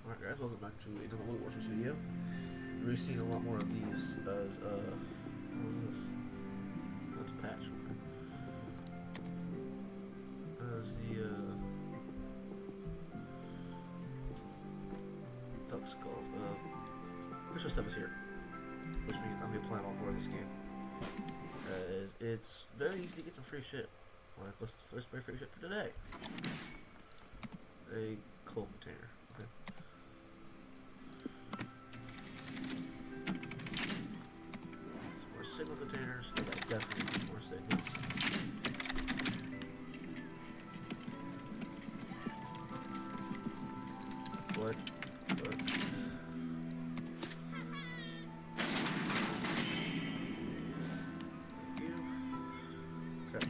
Alright guys, welcome back to another warships video. We're seeing a lot more of these as what's a patch over as the what's it called? Christmas stuff is here. Which means I'm gonna play a lot more of this game. It's very easy to get some free shit. Like let's first buy free shit for today. A coal container. Okay. Signal containers, because I definitely need more signals. What? Thank you. Okay.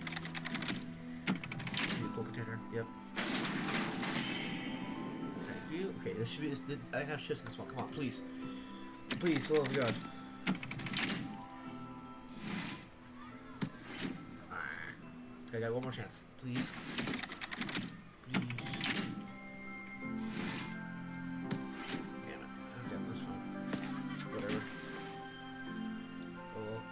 Vehicle container, yep. Thank you. Okay, this should be. I have shifts in this one. Come on, please. Please, for the love of God. I got one more chance. Please. Please. Damn it. Okay, that's fine. Whatever. Oh well.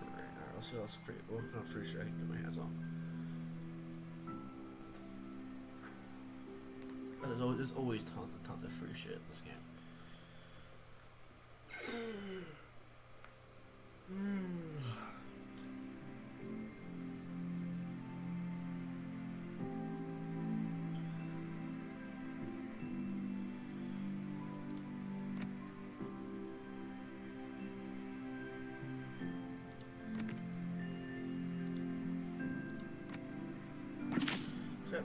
Alright, let's see what else free. Well, not free shit I can get my hands on. There's always tons and tons of free shit in this game. So,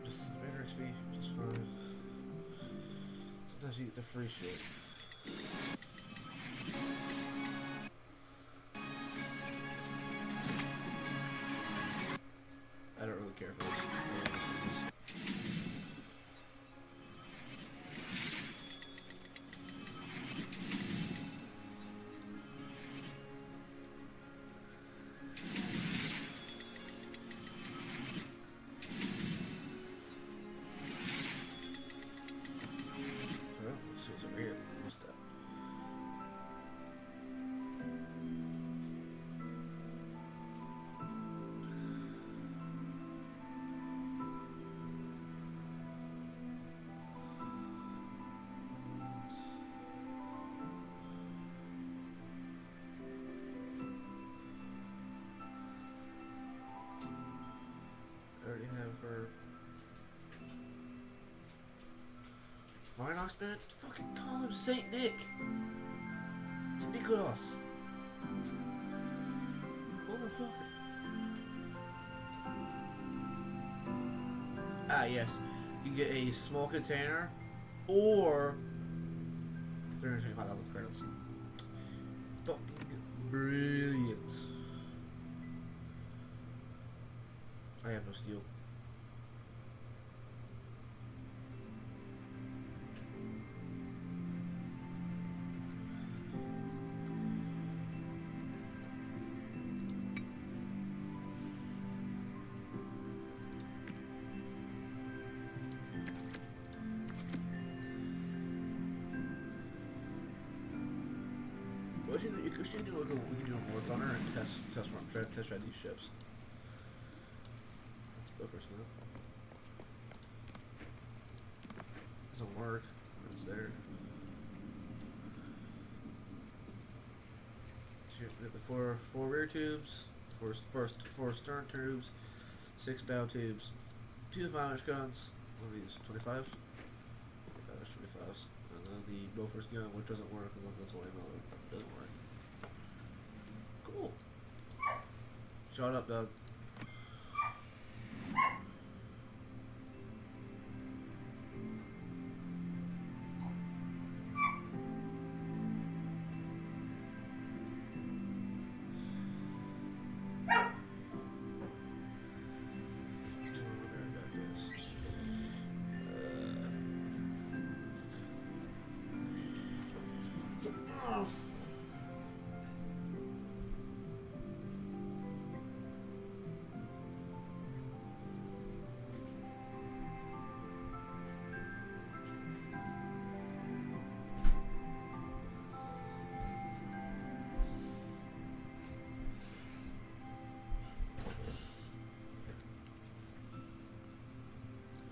just better XP, just fine. Sometimes you get the free shit. I don't really care for this. Well, let's see what's over here. What's that? I already have her. Varnox, man? Fucking call him Saint Nick! Saint Nicholas! You motherfucker. Ah, yes. You get a small container or 325,000 credits. Fucking brilliant. I have no steel. You should do we can do a war gunner and test drive these ships. Let's go first now. Doesn't work. It's there. The four rear tubes, four stern tubes, 6 bow tubes, 2 5-inch guns. One of these 25. 25s. And then the Bofors gun, which doesn't work, and one of the 20 mm doesn't work. Cool. Shut up, Doug.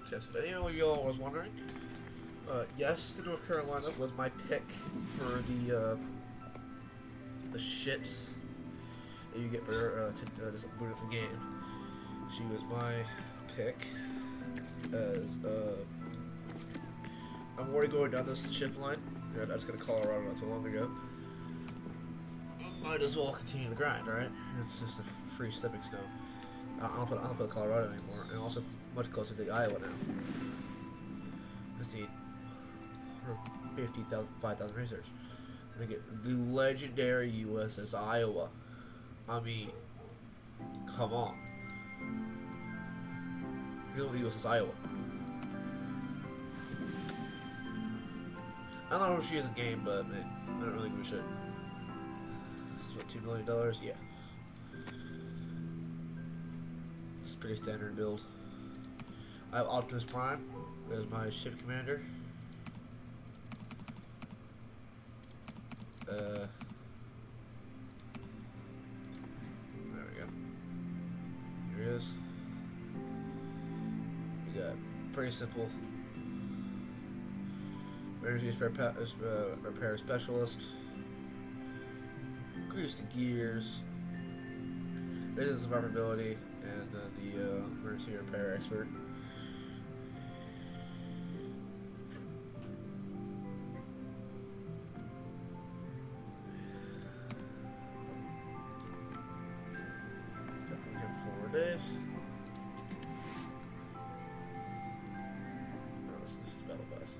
Okay, so if anyone of y'all was wondering, yes, the North Carolina was my pick for the ships that you get for to just boot up the game. She was my pick as I'm already going down this ship line. I just got to Colorado not so long ago. Might as well continue the grind, right? It's just a free stepping stone. I don't put Colorado anymore, and also much closer to Iowa now. Just need 5,000 research. I get the legendary USS Iowa. I mean, come on. You know the USS Iowa. I don't know if she is in game, but man, I don't really give a shit. This is what, $2 million? Yeah. It's a pretty standard build. I have Optimus Prime as my ship commander. There we go. Here he is. We got pretty simple energy repair specialist. Grease the gears. Business survivability, and the emergency repair expert. Got 4 days. No, this is just a battle pass.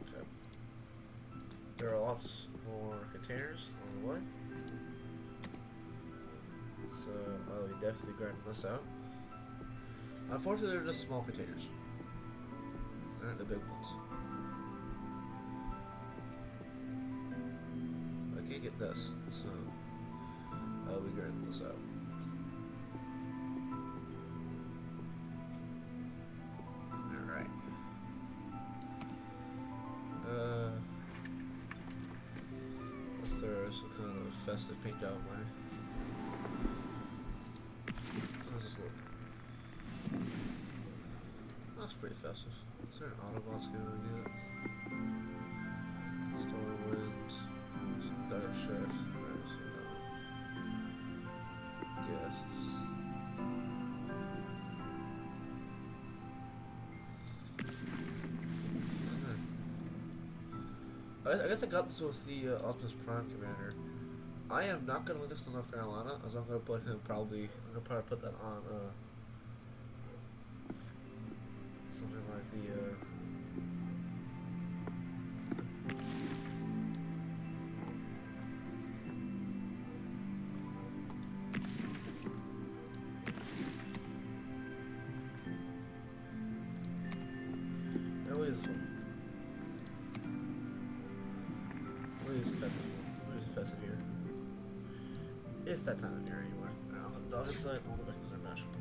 Okay. There are lots more containers on the way. So I'll be definitely grinding this out. Unfortunately, they're just small containers. They aren't the big ones. I can't get this, so I'll be grinding this out. Alright. Let's throw some kind of festive paint job on mine. How's this look? That's pretty festive. Is there an Autobots going to get? Stormwind. Some Dire Chef. I haven't seen that one. Guests. I guess I got this with the Optimus Prime commander. I am not gonna leave this to North Carolina, as I'm gonna put him probably. I'm gonna probably put that on something like the Where is festive? Where is festive here? It's that time of year anyway. Now on the dog inside, all the way to their national.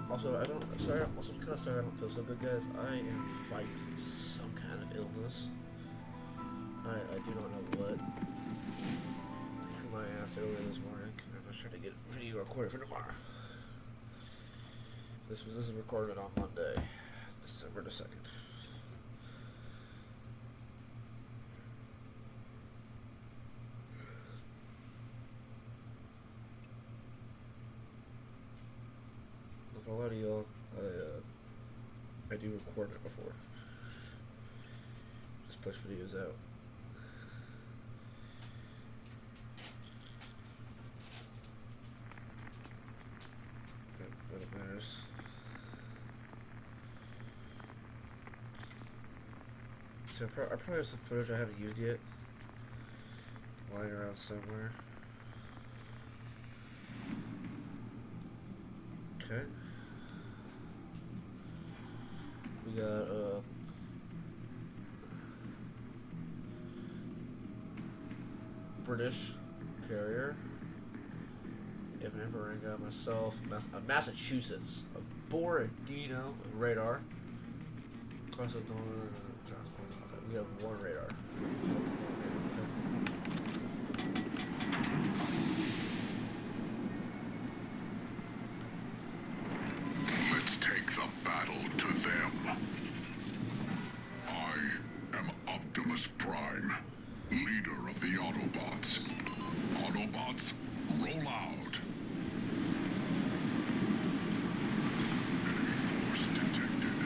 Also, also kind of sorry I don't feel so good, guys. I am fighting some kind of illness. I do not know what. It's kicking my ass earlier this morning. I'm just trying to get a video recorded for tomorrow. This is recorded on Monday, December the 2nd. A lot of y'all, I do record it before. Just push videos out. But it matters. So I probably have some footage I haven't used yet, lying around somewhere. Okay. We got British carrier. If an Emperor got myself, Massachusetts, a Borodino radar. Across the door. Okay, we have one radar. Let's take the battle to them. I am Optimus Prime, leader of the Autobots. Autobots, roll out. Enemy force detected.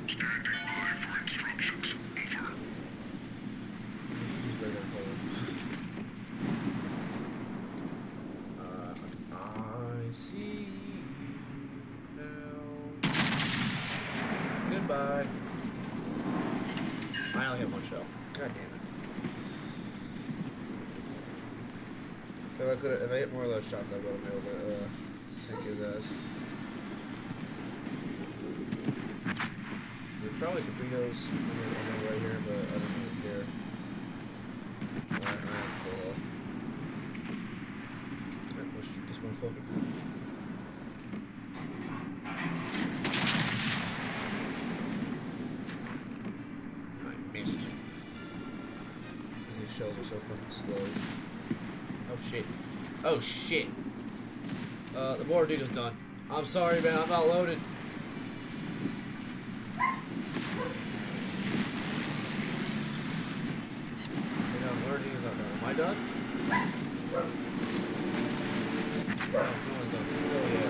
Standing by for instructions. Over. I see you now. Goodbye. I only have one shell. God damn it. If I hit more of those shots, I would have been able to sink his ass. There's probably torpedoes on the way here, but I don't really care. Alright, I'm full off. Okay, let's shoot this motherfucker. I missed. Because these shells are so fucking slow. Oh shit. Oh shit. The Borodino's done. I'm sorry, man. I'm not loaded. Borodino's not done. Am I done? No one's done. Oh yeah.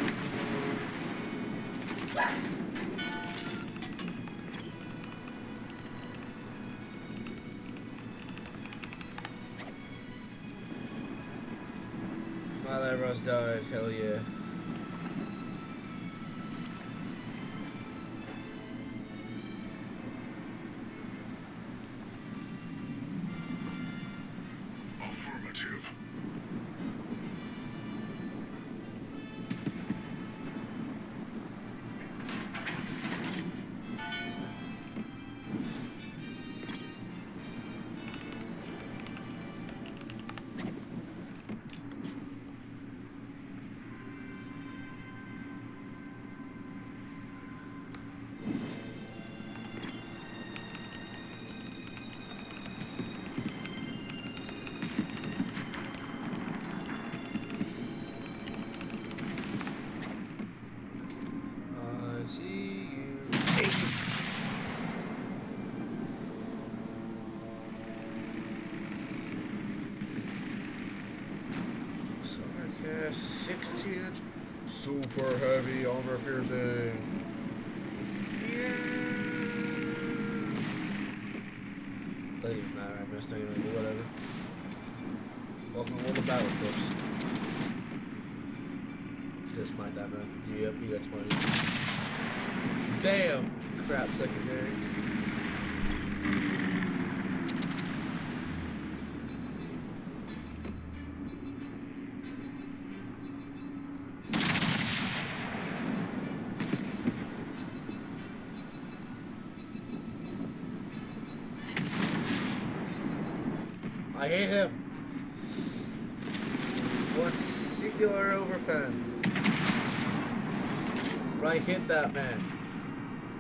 My Labros died. Hell yeah. Affirmative. I see you. Sarcast 16-inch super heavy armor piercing. Yeah. Doesn't even matter. I missed anything, but whatever. Welcome to World of Battleships. Is this my diamond? Yep, you got money. Damn! Crap secondaries. I hate him. One singular overpen. Right, hit that man.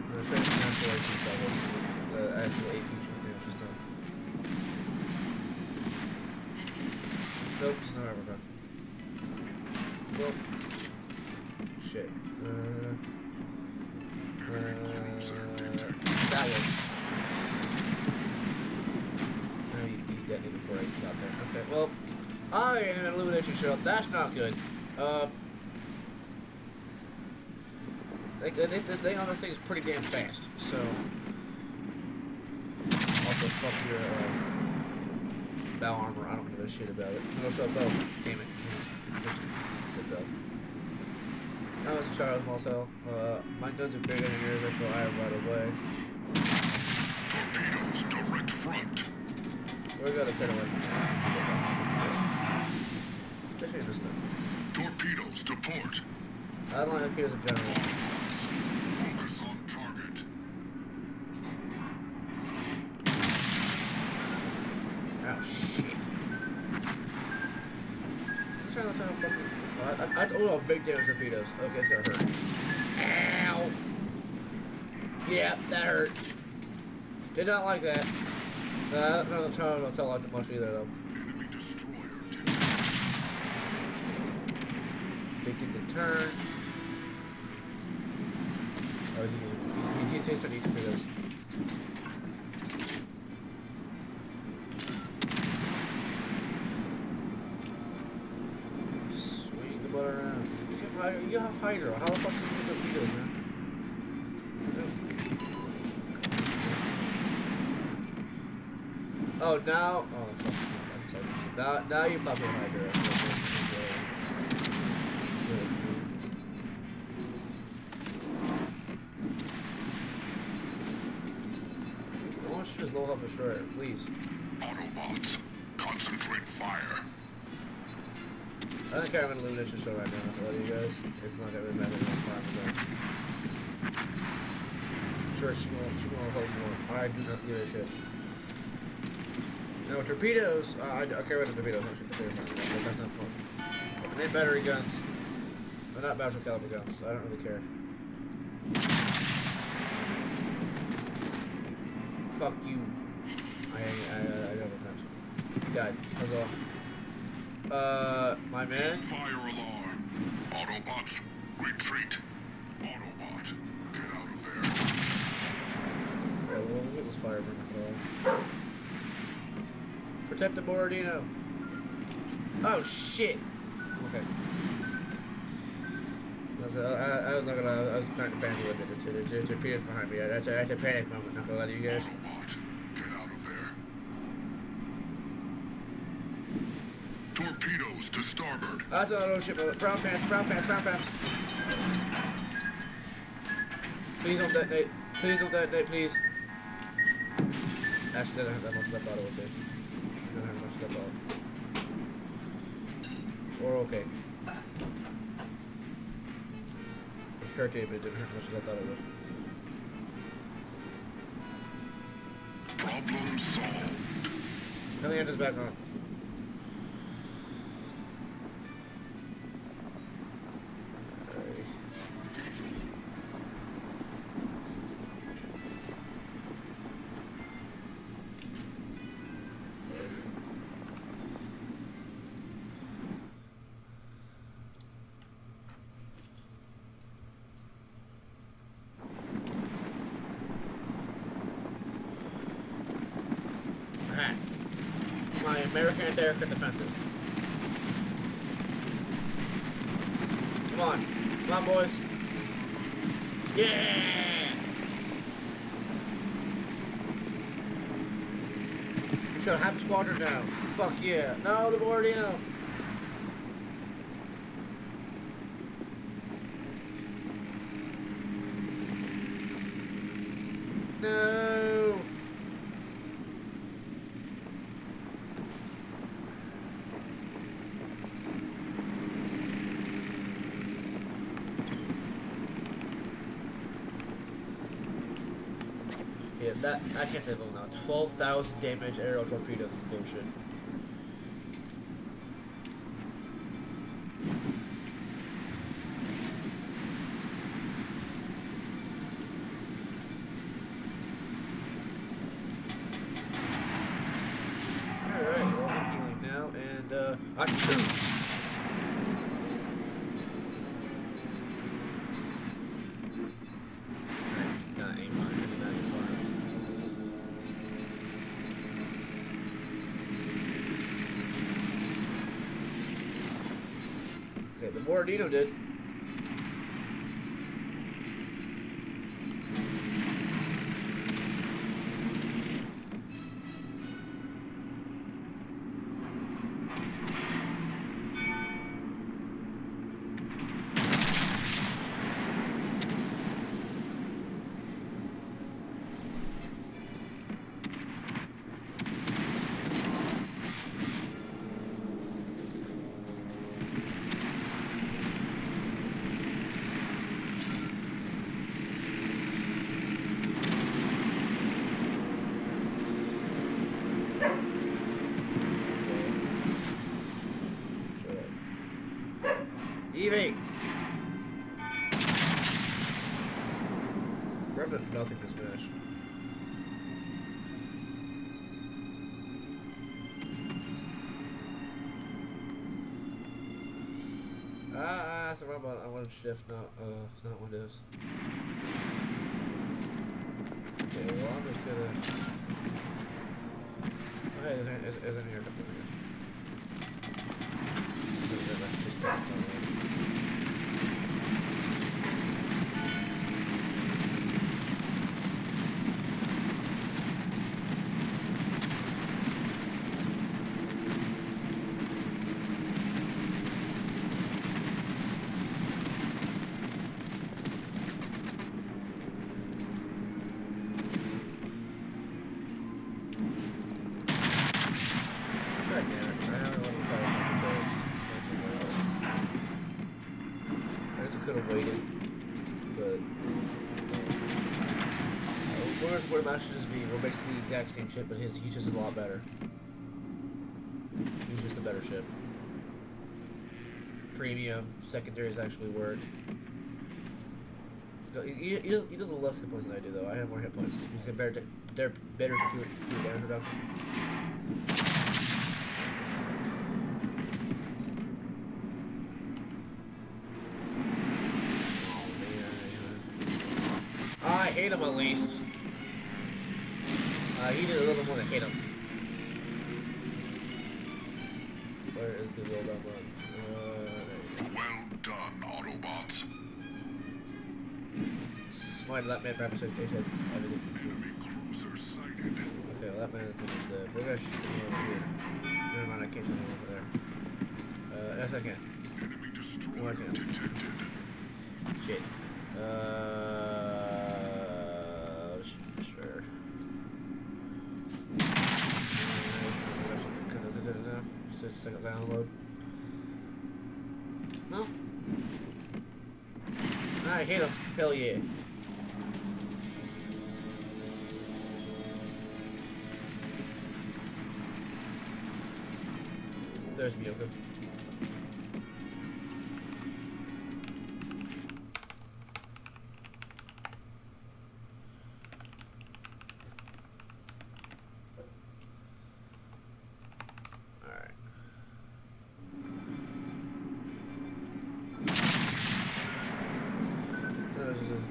I'm gonna try to cancel AP levels. The actual AP damage is done. Nope, it's not overpen. Well, shit. That was. You detonated before I got there. Okay, well, I am an illumination shell. That's not good. They on this thing is pretty damn fast. So, also fuck your bow armor. I don't give a shit about it. No, shut bow. Damn it. Sit bow. I was a child, small cell. My guns are bigger than yours. That's what I have right away. front. We're gonna turn away from that. Especially this thing. Torpedoes to port. I don't like torpedoes in general. Focus on target. Oh shit. I'm trying to tell how fucking. Oh, big damage torpedoes. Okay, it's gonna hurt. Ow! Yeah, that hurt. Did not like that. I don't tell like that much either though. Enemy destroyer Did the turn. Oh, he's starting to torpedoes. Swing the butt around. You have Hydra. How the fuck do you get torpedoes, man? Oh, now. Oh, now you pop in Hydra. I want you to just load off destroyer, please. Autobots, concentrate fire. I don't care. I'm gonna eliminate the show right now. For all you guys, it's not gonna matter enough time for that. Sure, she won't hold more. I do not give a shit. No, torpedoes, I care about the torpedoes, don't shoot torpedoes, that's not fun. And then battery guns. They're not battle caliber guns, I don't really care. Fuck you. I don't repent. He died. That's all. My man? Fire alarm. Autobots, retreat. Autobot, get out of there. Alright, well, we'll get this fire burner. Protect the Borodino. Oh shit. Okay. I was not gonna. I was trying to panic a little bit. There's torpedoes behind me. That's a panic moment. Not gonna lie to you guys. Autobot, get out of there. Torpedoes to starboard. That's not an ship moment. Brown pants. Please don't detonate. Please. Actually, doesn't have that much left out of it. Don't have much left out. Or okay. Kurt David didn't have much left out of it. Problem solved. Now the end is back on. Alright. My American anti-aircraft defenses. Come on, boys. Yeah! We should have a squadron now. Fuck yeah! No, the Borodino. No. Yeah, that I can't say low now. 12,000 damage aerial torpedoes is bullshit. Alright, well I'm healing now and I can shoot. Okay, the Borodino did. Evie! We're up to nothing this match. So I'm on shift, not Windows. Okay, well I'm just gonna. Oh hey, there's an air here. Could have waited, but what it should just be. We're basically the exact same ship, but he's just a lot better. He's just a better ship. Premium secondaries actually work. He does less hit points than I do, though. I have more hit points. He's got better damage reduction. I hate him at least. He did a little more than hate him. Where is the well done one? Well done, Autobots. Smart lap man practice education. Enemy cruiser sighted. Okay, lap man is dead. We're gonna shoot him over here. Never mind, I can't shoot him over there. Yes, I can. Enemy destroyer No, I can't. detected. Shit. Sure. Just a second download. No. I hate him. Hell yeah. There's Miyoko.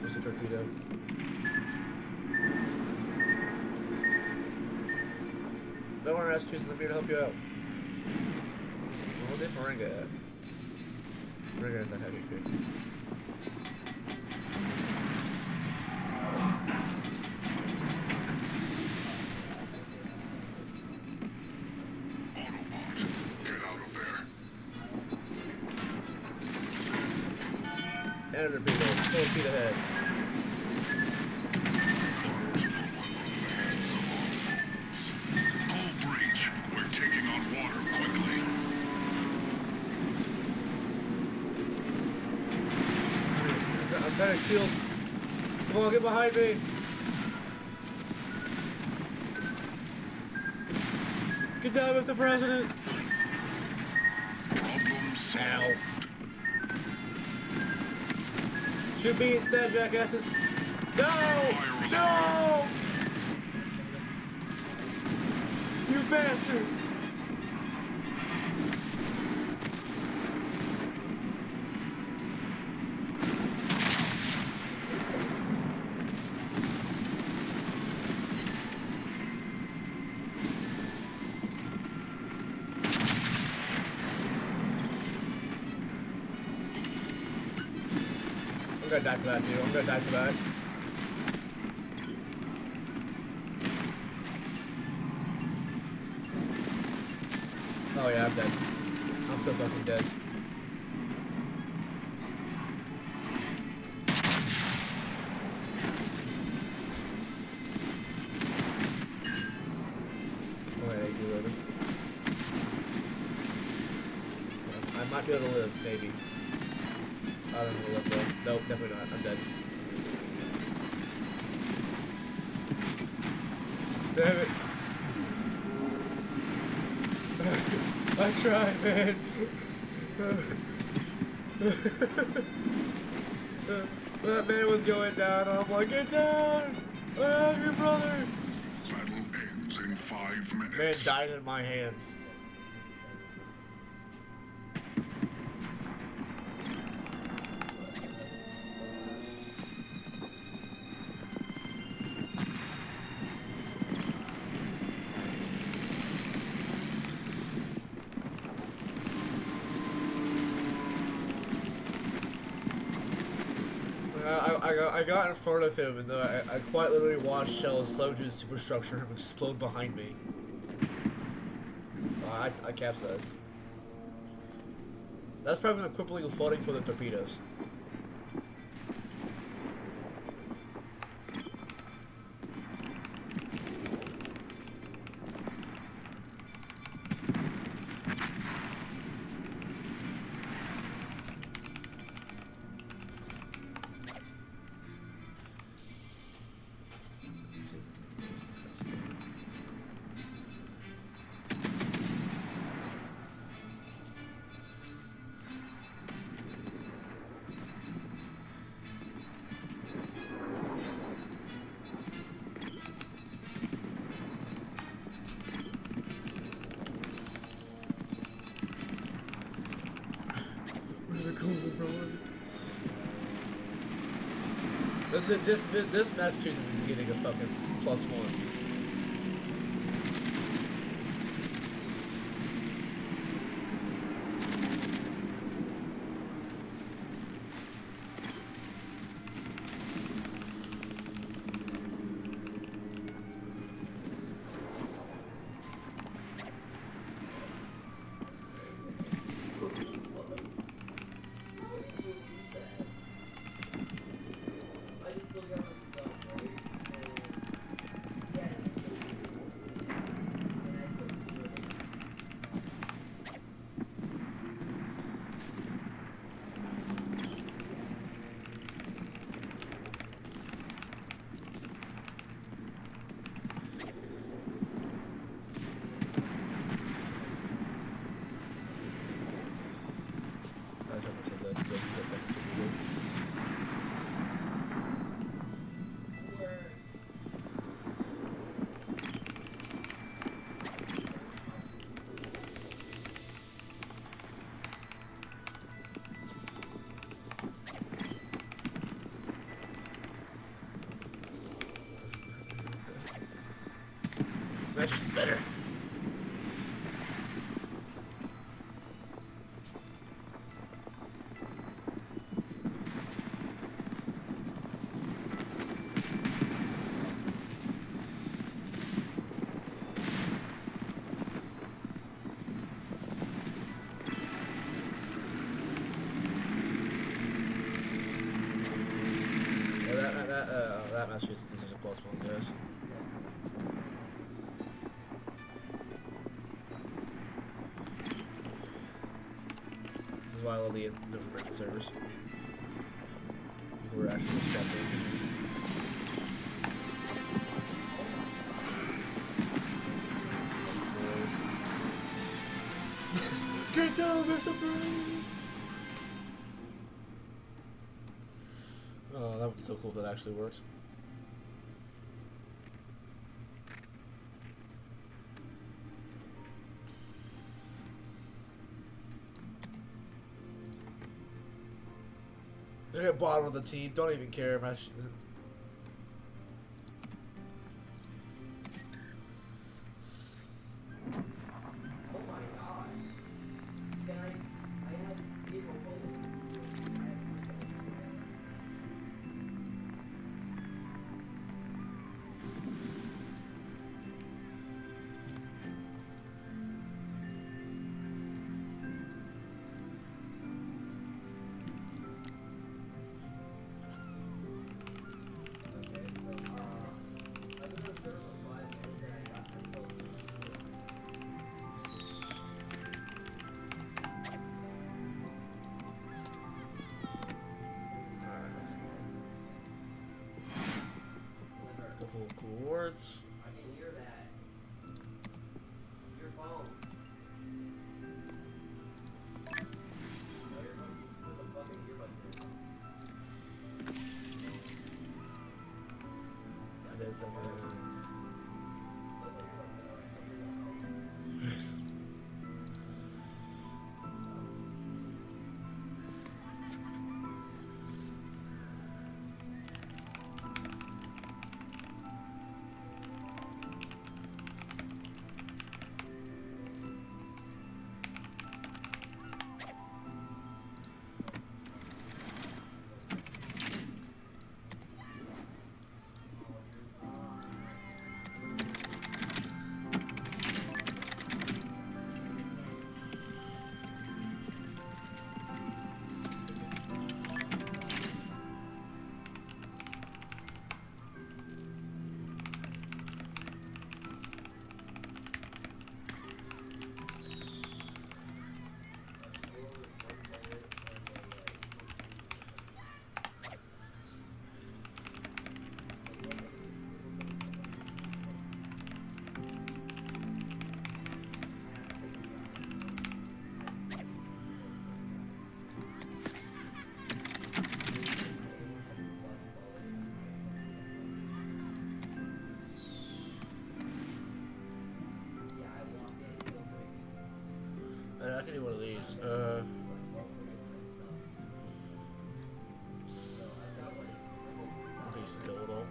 Just a torpedo. No one else chooses I'm here to help you out. Where's Moringa at? Moringa has that heavy food. Autobot, get out of there. And a torpedo. Full speed ahead. Hull breach. We're taking on water quickly. I'm trying to shield. Come on, get behind me. Good job, Mr. President. Problem solved. Shoot me instead, jackasses. No! No! You bastards! I'm gonna die for that too. I'm gonna die for that. Oh yeah, I'm dead. I'm so fucking dead. Oh yeah, you live. I might be able to live, maybe. I don't know what though. Nope, definitely not. I'm dead. Damn it. I tried, man. That man was going down. I'm like, get down! I have your brother. Battle ends in 5 minutes. Man died in my hands. I got in front of him, and then I quite literally watched shells slow through the superstructure and explode behind me. I capsized. That's probably an equivalent floating for the torpedoes. This Massachusetts is getting a fucking +1. That's just better. That Massachusetts is a +1, guys. This is why I love the American servers. People are actually strapped. Get down, Mr. Brain! Oh, that would be so cool if that actually works. They're at bottom of the team. Don't even care, man. Coords. I can hear that. Your phone. No, your phone. I can do one of these. Okay, skeletal.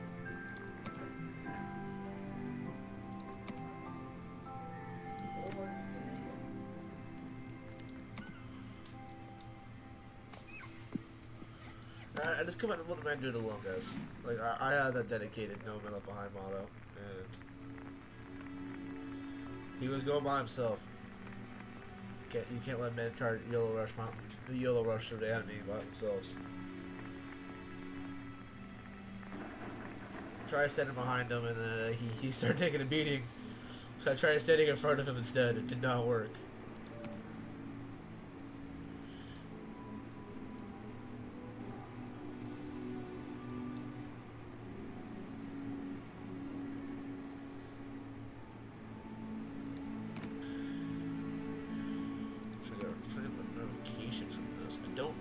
I just come out and let the man do it alone, guys. Like, I had that dedicated no men left behind motto, and he was going by himself. You can't let men try to YOLO rush through the enemy by themselves. Try standing behind him, and he started taking a beating. So I tried standing in front of him instead. It did not work.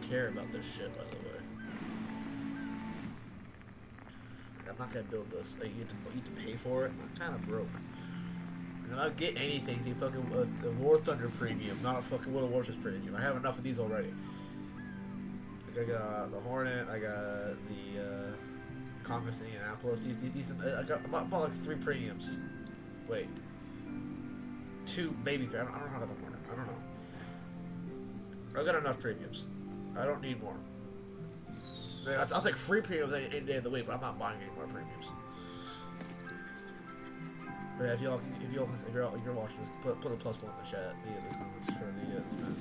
Care about this shit, by the way. I'm not gonna build this. Like, you have to pay for it. I'm kind of broke. And I'll get anything. See, fucking a War Thunder premium, not a fucking World of Warships premium. I have enough of these already. Like, I got the Hornet. I got the Congress in Indianapolis. These I bought like 3 premiums. Wait, 2, maybe 3. I don't know how the Hornet. I don't know. I got enough premiums. I don't need more. I'll take free premiums any day of the week, but I'm not buying any more premiums. But yeah, if you're watching this, put a +1 in the chat, the comments for this man.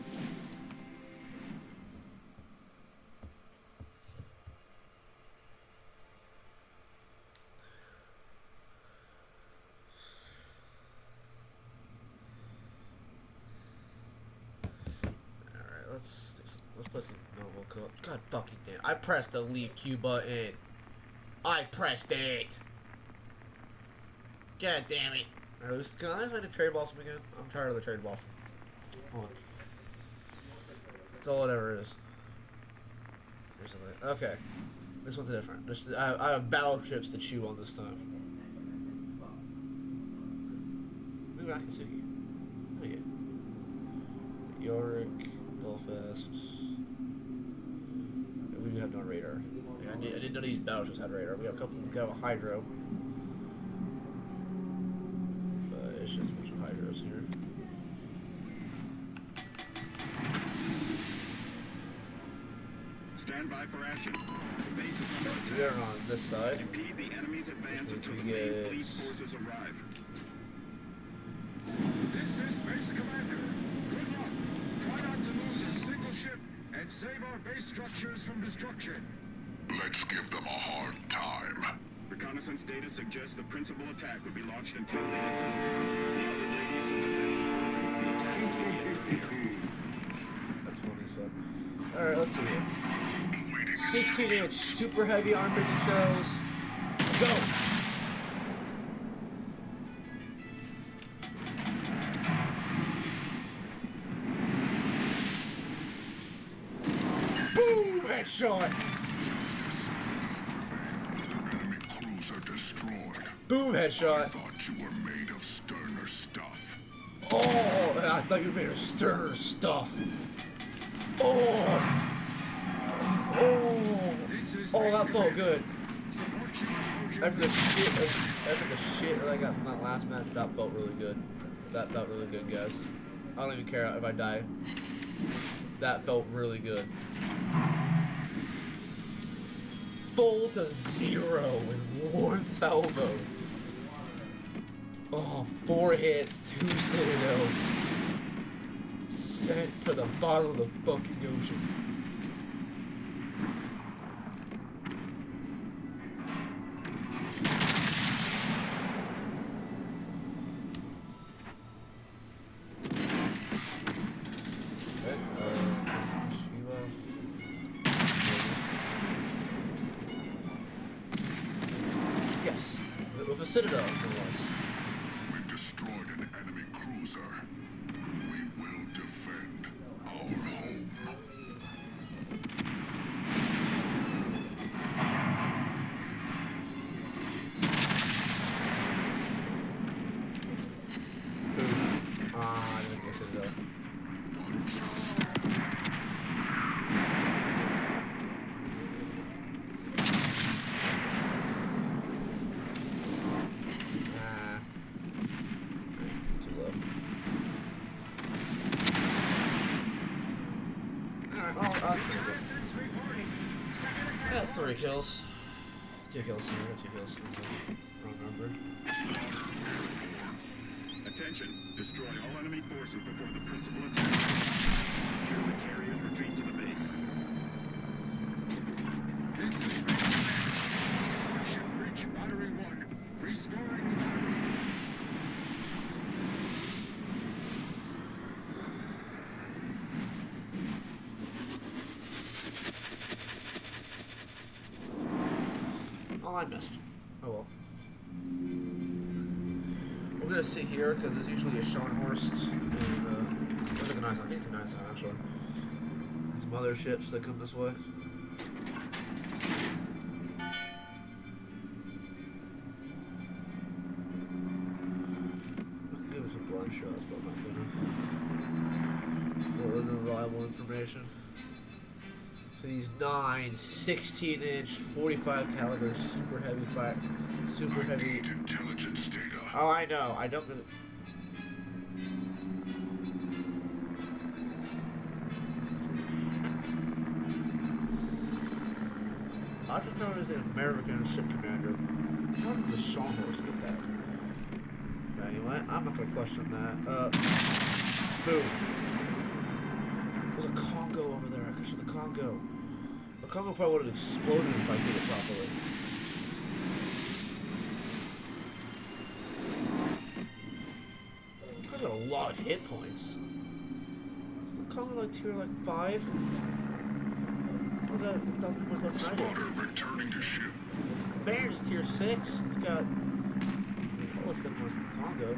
Alright, let's put some normal code. God fucking damn. I pressed the leave Q button. I pressed it. God damn it. Alright, can I find a trade blossom again? I'm tired of the trade blossom. Hold on. That's all it ever is. Okay. This one's different. I have battleships to chew on this time. Maybe I can see you. Oh yeah. York, Belfast. We do have no radar. Yeah, I didn't know these battleships had radar. We have a couple. We have a hydro. But it's just a bunch of hydros here. Stand by for action. The base is under attack. We are on this side. Impede the enemy's advance until the main fleet forces arrive. This is Base Commander. Good luck. Try not to lose a single ship and save our base structures from destruction. Let's give them a hard time. Reconnaissance data suggests the principal attack would be launched in 10 minutes. If the outer radius of defense is broken, the attack will begin. That's funny as fuck. Alright, let's see here. 16-inch super heavy armored shells. Go! Boom! Headshot! Enemy cruiser destroyed. Boom, I headshot. thought you were made of sterner stuff. Oh, I thought you made a sterner stuff. Oh. Oh. Oh, that felt good. After the shit that I got from that last match, that felt really good. That felt really good, guys. I don't even care if I die. That felt really good. Full to 0 in one salvo. Oh, 4 hits, 2 citadels. Sent to the bottom of the fucking ocean. Yes, with a citadel, it was. We've destroyed an enemy cruiser. We will defend our home. Ah, I didn't get citadel. One just Ah. Too low. Alright, I'll Reconnaissance reporting. Second attack. got 3 kills. 2 kills, I got 2 kills. Wrong number. Attention. Destroy all enemy forces before the principal attack. Secure the carrier's retreat to the base. This is Support ship bridge battery 1. Restoring the battery. Oh, I missed. Oh well. We're gonna sit here because there's usually a Scharnhorst and there's like a nice, I think it's a nice one actually. Some other ships that come this way. I can give it some blind shots, but I'm not gonna. What other reliable information? So these 9, 16-inch, 45 caliber, super heavy fire, super heavy. need intelligence data. Oh, I know. I don't really. I just know there's an American ship commander. How did the Scharnhorst get that? But anyway, I'm not gonna question that. Boom. There's a Congo over there. I question the Congo. The Congo probably would have exploded if I did it properly. I've got a lot of hit points. Is the Congo like tier like 5? Oh, that doesn't was less than I did. Spotter returning to ship. Baron's tier 6. It's got all this stuff was the Congo.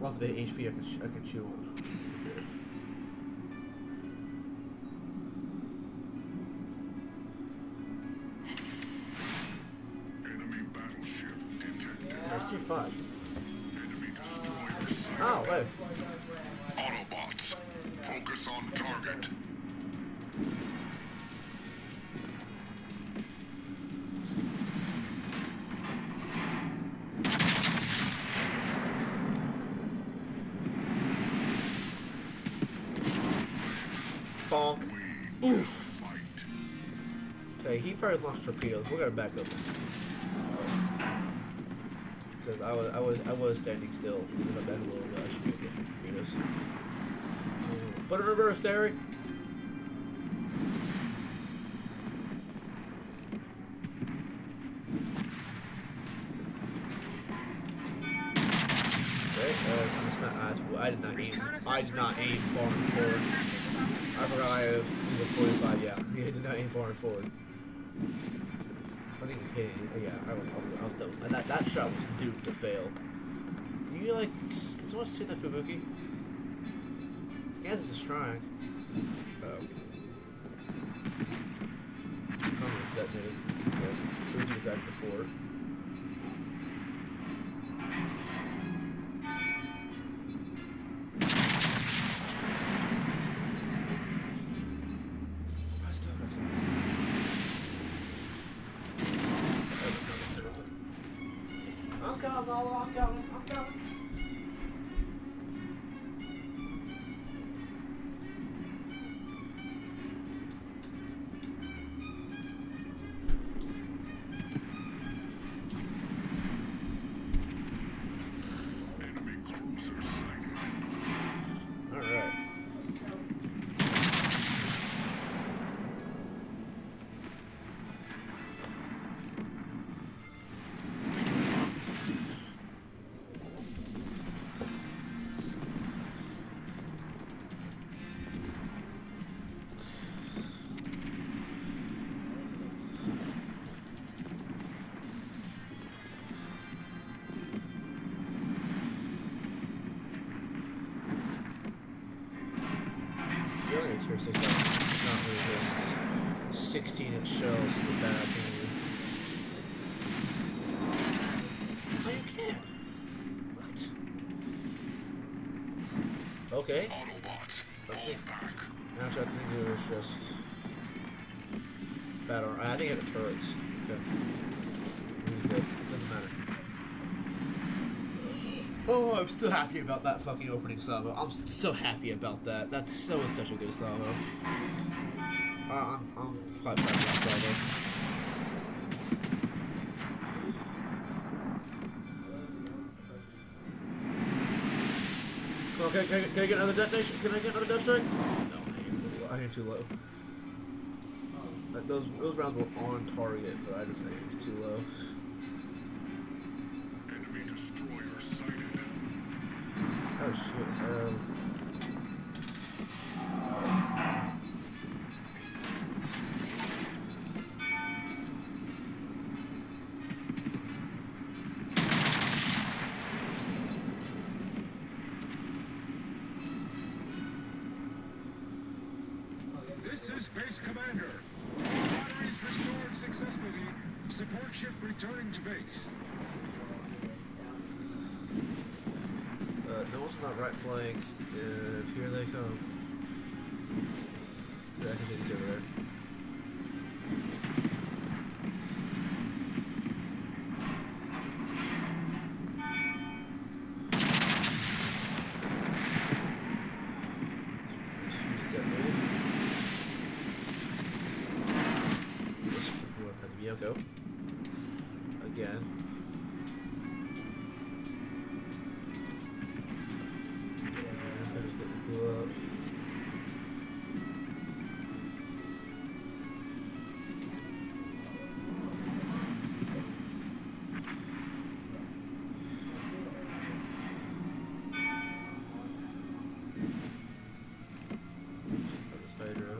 Lots of HP I can chew on. Enemy battleship detected. There's tier 5. Enemy destroyer sighted. Oh, wait. Autobots, focus on target. Bonk. We will Oof. fight. Okay, he probably launched torpedoes. We're gonna back up. Because I was standing still. We're gonna back a little bit. I should be able to get torpedoes. Put it in reverse, Derek. I did not aim. I did not aim far and forward. I forgot I have the 45. Yeah, he did not aim far and forward. I think he hit it. Yeah, I was dumb. And that shot was doomed to fail. Can you can someone see the Fubuki? Kansas is trying. Oh. tunnel was detonated. So we just died before. I still got some. I'm coming, Lolo, I'm coming, I'm coming. Enemy cruiser sighted. Alright. Really, tier 6 does not resist 16-inch shells to the back. Oh, you can. What? Okay. Autobots, fall back. Actually, I think it was just bad armor. I think it had turrets. Okay. He's dead. Doesn't matter. Oh, I'm still happy about that fucking opening salvo. I'm so happy about that. That was such a good salvo. I'm quite proud of that salvo. Okay, can I get another detonation? Can I get another death strike? No, I aim too low. Like those rounds were on target, but I just aimed too low. Enemy destroyer sighted. Oh shit. This is Base Commander. Batteries restored successfully. Support ship returning to base. No one's on that right flank, and here they come. Yeah, I can take it over there. Yoko. Again. Blew up. Hydro.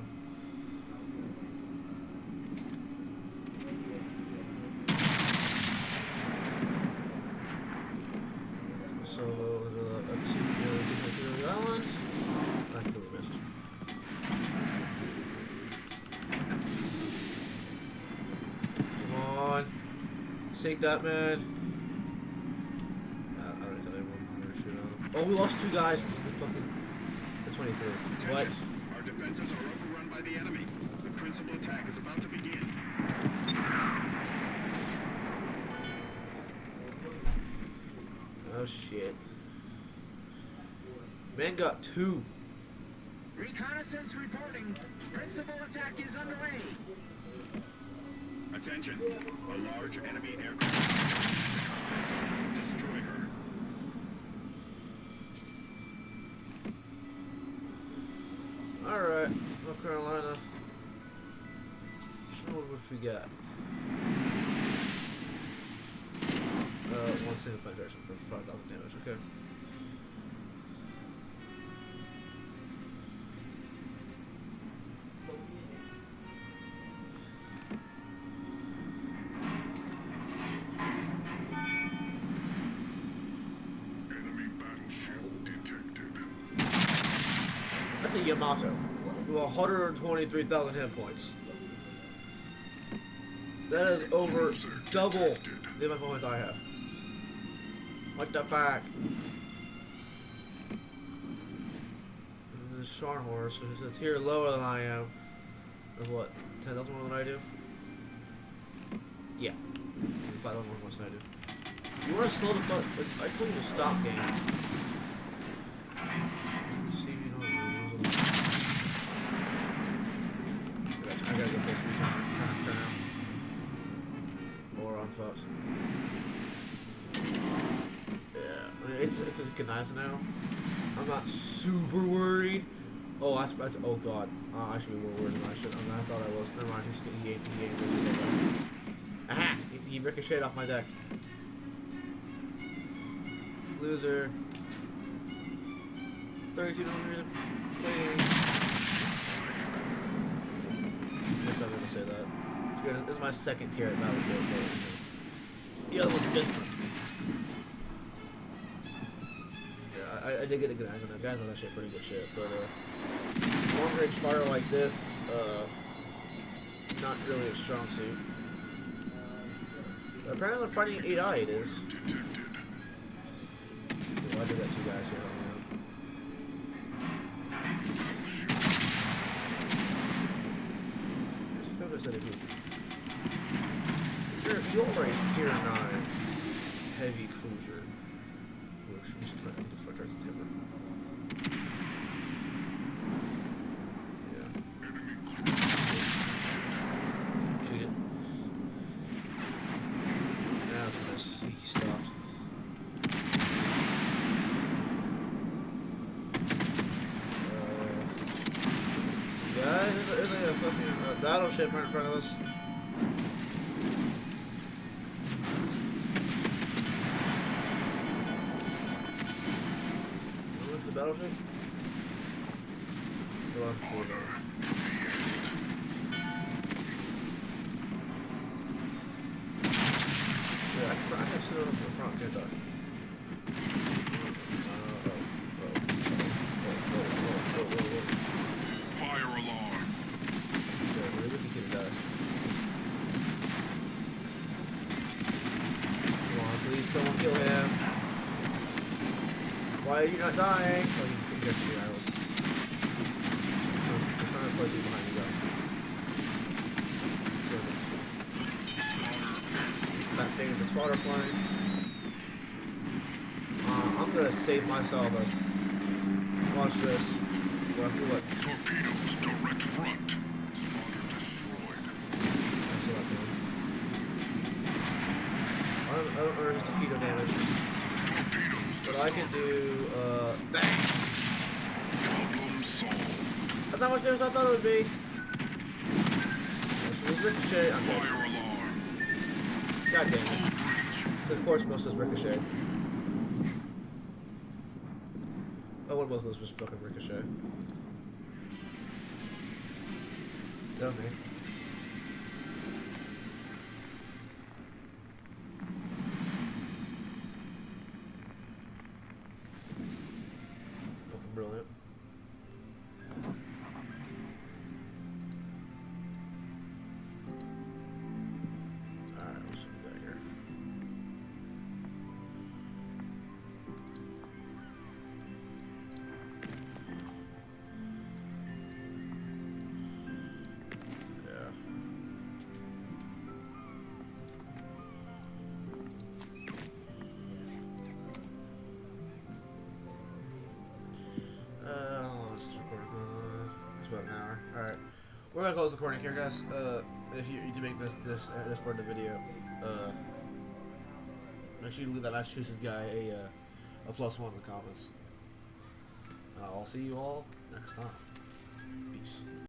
Solo the episode island. I completely missed. Come on. Sink that man. I don't tell everyone I'm gonna shoot on him. Oh, we lost 2 guys. It's the fucking the 23. What? Attention. Our defenses are overrun by the enemy. The principal attack is about to begin. Oh shit. Man got 2. Reconnaissance reporting. Principal attack is underway. Attention. A large enemy aircraft. Destroy her. Alright, North Carolina. What we got? One single penetration for 5,000 damage, okay. Enemy battleship detected. That's a Yamato. With 123,000 hit points. That is over double the amount of points I have. What the fuck? The Sharn horse, it's here lower than I am. Of what? 10,000 more than I do? Yeah. 5,000 more than I do. You want to slow the fuck? I told you to stop, game. See if you know what I gotta go for turn out. Or on foot. Yeah, I mean, it's a good nice now. I'm not super worried. Oh, that's oh god. I should be more worried than I should. I thought I was. Never mind. He ain't really. Aha! He ricocheted off my deck. Loser. 32 millimeter plating. I'm not gonna say that. This is my second tier at Battleship. The other one's different. Yeah, I did get a good eyes on that. Guys on that shit, pretty good shit. But long range fire like this, not really a strong suit. Apparently, when fighting 8i, it is. Well, I did got two guys here. You're already tier 9 heavy cruiser. Which we should try to fuck our timber. Yeah. Shoot it. Now it's gonna see he stopped. Guys, there's like a fucking battleship right in front of us. Battleship? Go on. Yeah, I can sit on the front, can't I? Fire alarm. Yeah, really wish he could die. Come on, please, someone kill him. Why are you not dying? Oh, you get to the island. I'm trying to play you behind you guys. That thing is the spotter flying. I'm gonna save myself. Watch this. Watch what? Torpedoes direct front. Spotter destroyed. I don't earn torpedo damage. Torpedoes But I can do, bang! Problem solved. That's not much damage I thought it would be. This was ricochet. I'm dead. Fire alarm. God damn it. Hull breach. Of course, most is ricochet. Oh, one of those was fucking ricochet. Tell me. Fucking brilliant. Alright, let's see what we got here. Yeah. How long is this recording going on? It's about an hour. Alright. We're gonna close the recording here, guys. If you need to make this part of the video, make sure you leave that Massachusetts guy a +1 in the comments. I'll see you all next time. Peace.